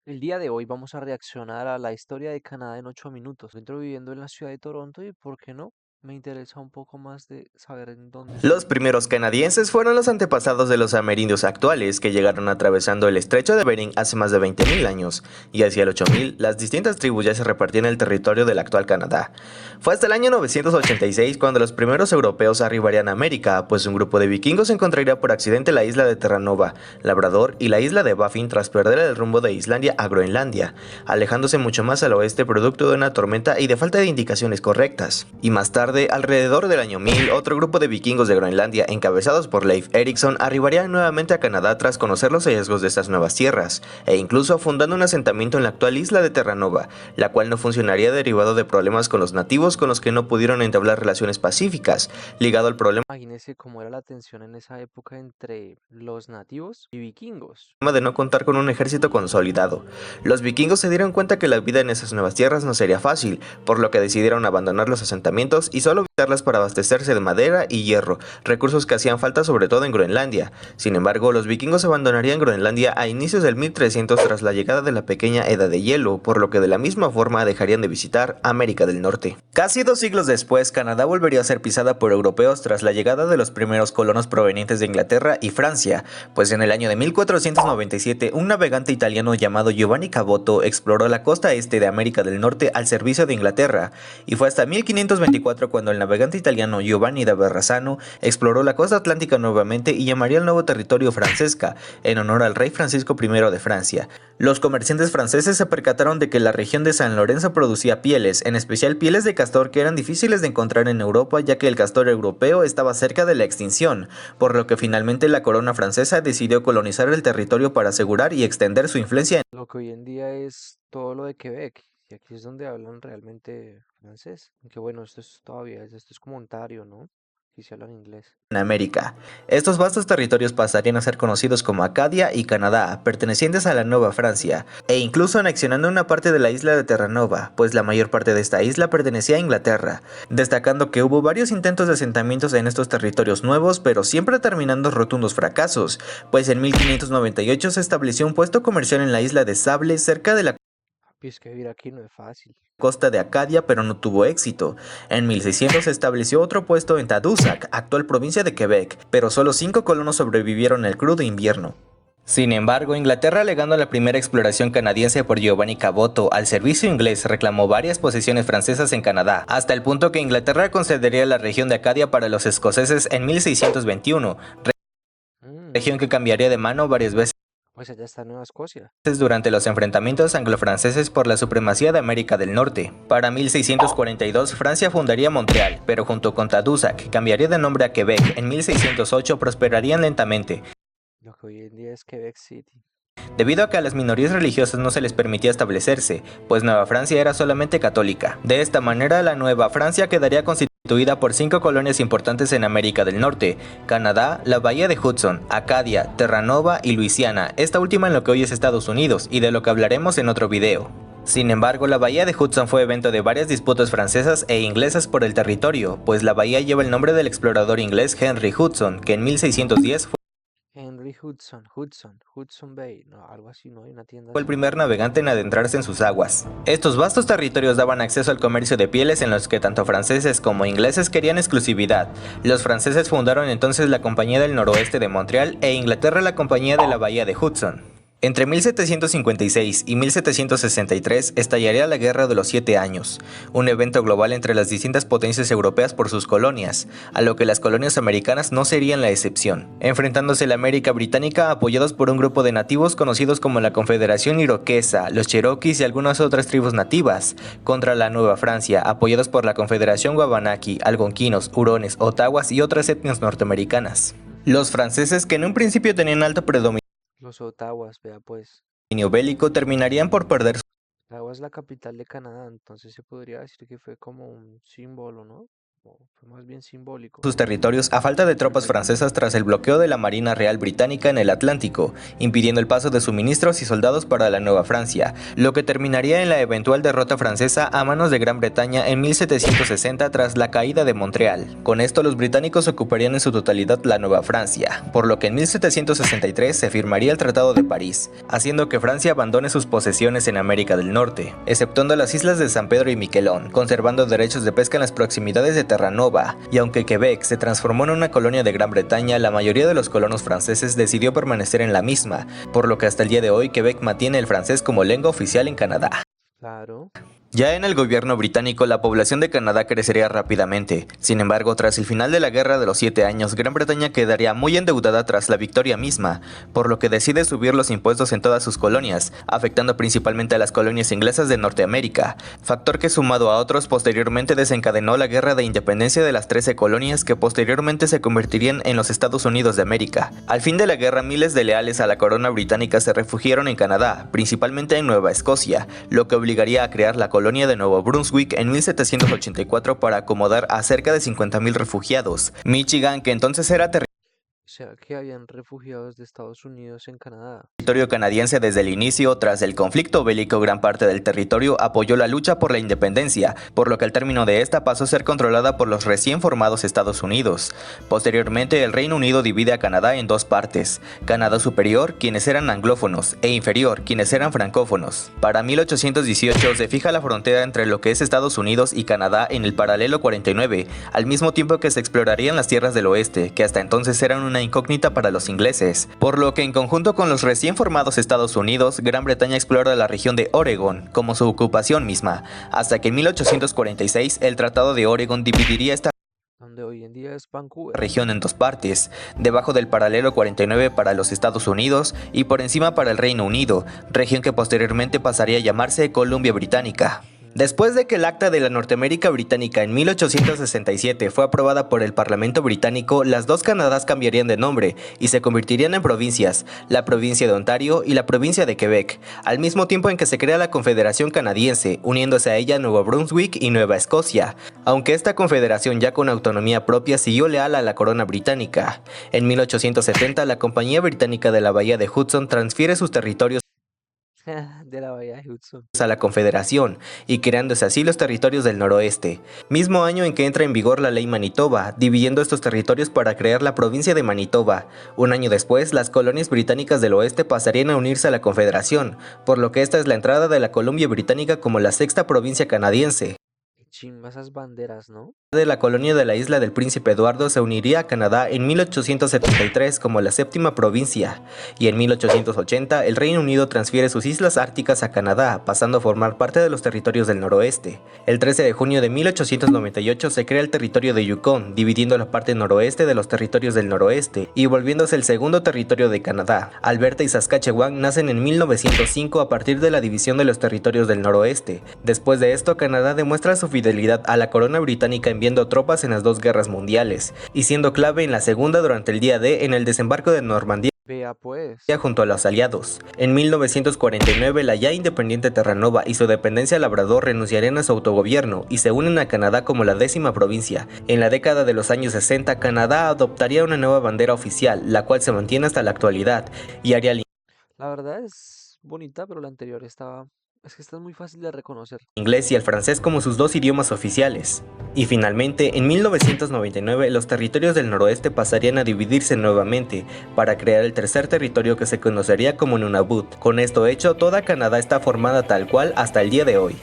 El día de hoy vamos a reaccionar a la historia de Canadá en 8 minutos. Me encuentro viviendo en la ciudad de Toronto y, ¿por qué no? Me interesa un poco más de saber en dónde Los estoy. primeros canadienses fueron los antepasados de los amerindios actuales que llegaron atravesando el estrecho de Bering hace más de 20.000 años, y hacia el 8000 las distintas tribus ya se repartían el territorio del actual Canadá. Fue hasta el año 986 cuando los primeros europeos arribarían a América, pues un grupo de vikingos encontraría por accidente la isla de Terranova, Labrador y la isla de Baffin tras perder el rumbo de Islandia a Groenlandia, alejándose mucho más al oeste producto de una tormenta y de falta de indicaciones correctas. Y más tarde, alrededor del año 1000, otro grupo de vikingos de Groenlandia, encabezados por Leif Erikson, arribarían nuevamente a Canadá tras conocer los hallazgos de estas nuevas tierras, e incluso fundando un asentamiento en la actual isla de Terranova, la cual no funcionaría derivado de problemas con los nativos con los que no pudieron entablar relaciones pacíficas, ligado al problema Imagínese cómo era la tensión en esa época entre los nativos y vikingos. de no contar con un ejército consolidado. Los vikingos se dieron cuenta que la vida en esas nuevas tierras no sería fácil, por lo que decidieron abandonar los asentamientos y solo visitarlas para abastecerse de madera y hierro, recursos que hacían falta sobre todo en Groenlandia. Sin embargo, los vikingos abandonarían Groenlandia a inicios del 1300 tras la llegada de la pequeña Edad de Hielo, por lo que de la misma forma dejarían de visitar América del Norte. Casi 2 siglos después, Canadá volvería a ser pisada por europeos tras la llegada de los primeros colonos provenientes de Inglaterra y Francia, pues en el año de 1497 un navegante italiano llamado Giovanni Caboto exploró la costa este de América del Norte al servicio de Inglaterra, y fue hasta 1524 cuando el navegante italiano Giovanni da Verrazzano exploró la costa atlántica nuevamente y llamaría el nuevo territorio Francesca, en honor al rey Francisco I de Francia. Los comerciantes franceses se percataron de que la región de San Lorenzo producía pieles, en especial pieles de castor que eran difíciles de encontrar en Europa ya que el castor europeo estaba cerca de la extinción, por lo que finalmente la corona francesa decidió colonizar el territorio para asegurar y extender su influencia Lo que hoy en día es todo lo de Quebec. Y aquí es donde hablan realmente francés. Aunque bueno, esto es todavía, esto es como Ontario, ¿no? Aquí se hablan inglés. en América. Estos vastos territorios pasarían a ser conocidos como Acadia y Canadá, pertenecientes a la Nueva Francia, e incluso anexionando una parte de la isla de Terranova, pues la mayor parte de esta isla pertenecía a Inglaterra, destacando que hubo varios intentos de asentamientos en estos territorios nuevos, pero siempre terminando rotundos fracasos, pues en 1598 se estableció un puesto comercial en la isla de Sable cerca de la Papi, es que vivir aquí no es fácil. costa de Acadia, pero no tuvo éxito. En 1600 se estableció otro puesto en Tadoussac, actual provincia de Quebec, pero solo 5 colonos sobrevivieron el crudo invierno. Sin embargo, Inglaterra, alegando la primera exploración canadiense por Giovanni Caboto al servicio inglés, reclamó varias posesiones francesas en Canadá, hasta el punto que Inglaterra concedería la región de Acadia para los escoceses en 1621, Mm, región que cambiaría de mano varias veces pues allá está Nueva Escocia. durante los enfrentamientos anglo-franceses por la supremacía de América del Norte. Para 1642, Francia fundaría Montreal, pero junto con Tadoussac, que cambiaría de nombre a Quebec, en 1608 prosperarían lentamente, Lo que hoy en día es Quebec City. debido a que a las minorías religiosas no se les permitía establecerse, pues Nueva Francia era solamente católica. De esta manera, la Nueva Francia quedaría constituida por 5 colonias importantes en América del Norte: Canadá, la Bahía de Hudson, Acadia, Terranova y Luisiana, esta última en lo que hoy es Estados Unidos, y de lo que hablaremos en otro video. Sin embargo, la bahía de Hudson fue evento de varias disputas francesas e inglesas por el territorio, pues la bahía lleva el nombre del explorador inglés Henry Hudson, que en 1610 Henry Hudson Bay, no, algo así, ¿no? Hay una tienda fue el así. primer navegante en adentrarse en sus aguas. Estos vastos territorios daban acceso al comercio de pieles en los que tanto franceses como ingleses querían exclusividad. Los franceses fundaron entonces la Compañía del Noroeste de Montreal e Inglaterra la Compañía de la Bahía de Hudson. Entre 1756 y 1763 estallaría la Guerra de los 7 Años, un evento global entre las distintas potencias europeas por sus colonias, a lo que las colonias americanas no serían la excepción, enfrentándose la América británica apoyados por un grupo de nativos conocidos como la Confederación Iroquesa, los Cherokees y algunas otras tribus nativas, contra la Nueva Francia, apoyados por la Confederación Wabanaki, algonquinos, hurones, otawas y otras etnias norteamericanas. Los franceses, que en un principio tenían alto predominio Los Ottawas, vea pues. bélico, terminarían por perder Ottawa es la capital de Canadá, entonces se podría decir que fue como un símbolo, ¿no? fue más bien simbólico. Sus territorios a falta de tropas francesas tras el bloqueo de la Marina Real Británica en el Atlántico, impidiendo el paso de suministros y soldados para la Nueva Francia, lo que terminaría en la eventual derrota francesa a manos de Gran Bretaña en 1760 tras la caída de Montreal. Con esto los británicos ocuparían en su totalidad la Nueva Francia, por lo que en 1763 se firmaría el Tratado de París, haciendo que Francia abandone sus posesiones en América del Norte, exceptuando las islas de San Pedro y Miquelón, conservando derechos de pesca en las proximidades de Terranova. Y aunque Quebec se transformó en una colonia de Gran Bretaña, la mayoría de los colonos franceses decidió permanecer en la misma, por lo que hasta el día de hoy Quebec mantiene el francés como lengua oficial en Canadá. Claro. Ya en el gobierno británico, la población de Canadá crecería rápidamente. Sin embargo, tras el final de la Guerra de los 7 años, Gran Bretaña quedaría muy endeudada tras la victoria misma, por lo que decide subir los impuestos en todas sus colonias, afectando principalmente a las colonias inglesas de Norteamérica, factor que sumado a otros posteriormente desencadenó la Guerra de Independencia de las 13 colonias que posteriormente se convertirían en los Estados Unidos de América. Al fin de la guerra, miles de leales a la corona británica se refugiaron en Canadá, principalmente en Nueva Escocia, lo que obligaría a crear la colonia de Nuevo Brunswick en 1784 para acomodar a cerca de 50,000 refugiados. Michigan, que entonces era O sea, que habían refugiados de Estados Unidos en Canadá. territorio canadiense desde el inicio. Tras el conflicto bélico, gran parte del territorio apoyó la lucha por la independencia, por lo que al término de esta pasó a ser controlada por los recién formados Estados Unidos. Posteriormente, el Reino Unido divide a Canadá en dos partes: Canadá Superior, quienes eran anglófonos, e Inferior, quienes eran francófonos. Para 1818 se fija la frontera entre lo que es Estados Unidos y Canadá en el paralelo 49, al mismo tiempo que se explorarían las tierras del oeste, que hasta entonces eran una incógnita para los ingleses, por lo que en conjunto con los recién formados Estados Unidos, Gran Bretaña explora la región de Oregón como su ocupación misma, hasta que en 1846 el Tratado de Oregón dividiría esta Donde hoy en día es Vancouver. región en dos partes, debajo del paralelo 49 para los Estados Unidos y por encima para el Reino Unido, región que posteriormente pasaría a llamarse Columbia Británica. Después de que el Acta de la Norteamérica Británica en 1867 fue aprobada por el Parlamento británico, las dos Canadás cambiarían de nombre y se convertirían en provincias, la provincia de Ontario y la provincia de Quebec, al mismo tiempo en que se crea la Confederación Canadiense, uniéndose a ella Nuevo Brunswick y Nueva Escocia, aunque esta confederación ya con autonomía propia siguió leal a la corona británica. En 1870 la Compañía Británica de la Bahía de Hudson transfiere sus territorios De la bahía de Hudson. a la Confederación y creándose así los territorios del noroeste, mismo año en que entra en vigor la ley Manitoba, dividiendo estos territorios para crear la provincia de Manitoba. Un año después, las colonias británicas del oeste pasarían a unirse a la Confederación, por lo que esta es la entrada de la Columbia Británica como la sexta provincia canadiense. Qué chimba esas banderas, ¿no? De la colonia de la isla del Príncipe Eduardo se uniría a Canadá en 1873 como la séptima provincia, y en 1880 el Reino Unido transfiere sus islas árticas a Canadá, pasando a formar parte de los territorios del noroeste. El 13 de junio de 1898 se crea el territorio de Yukon, dividiendo la parte noroeste de los territorios del noroeste y volviéndose el segundo territorio de Canadá. Alberta y Saskatchewan nacen en 1905 a partir de la división de los territorios del noroeste. Después de esto, Canadá demuestra su fidelidad a la corona británica enviando tropas en las dos guerras mundiales, y siendo clave en la segunda durante el día D en el desembarco de Normandía Vea pues. junto a los aliados. En 1949 la ya independiente Terranova y su dependencia Labrador renunciarían a su autogobierno y se unen a Canadá como la 10ª provincia. En la década de los años 60 Canadá adoptaría una nueva bandera oficial, la cual se mantiene hasta la actualidad, y haría La verdad es bonita, pero la anterior estaba... Es que esta es muy fácil de reconocer. inglés y el francés como sus dos idiomas oficiales. Y finalmente, en 1999, los territorios del noroeste pasarían a dividirse nuevamente para crear el tercer territorio que se conocería como Nunavut. Con esto hecho, toda Canadá está formada tal cual hasta el día de hoy.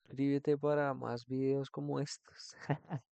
Suscríbete para más videos como estos.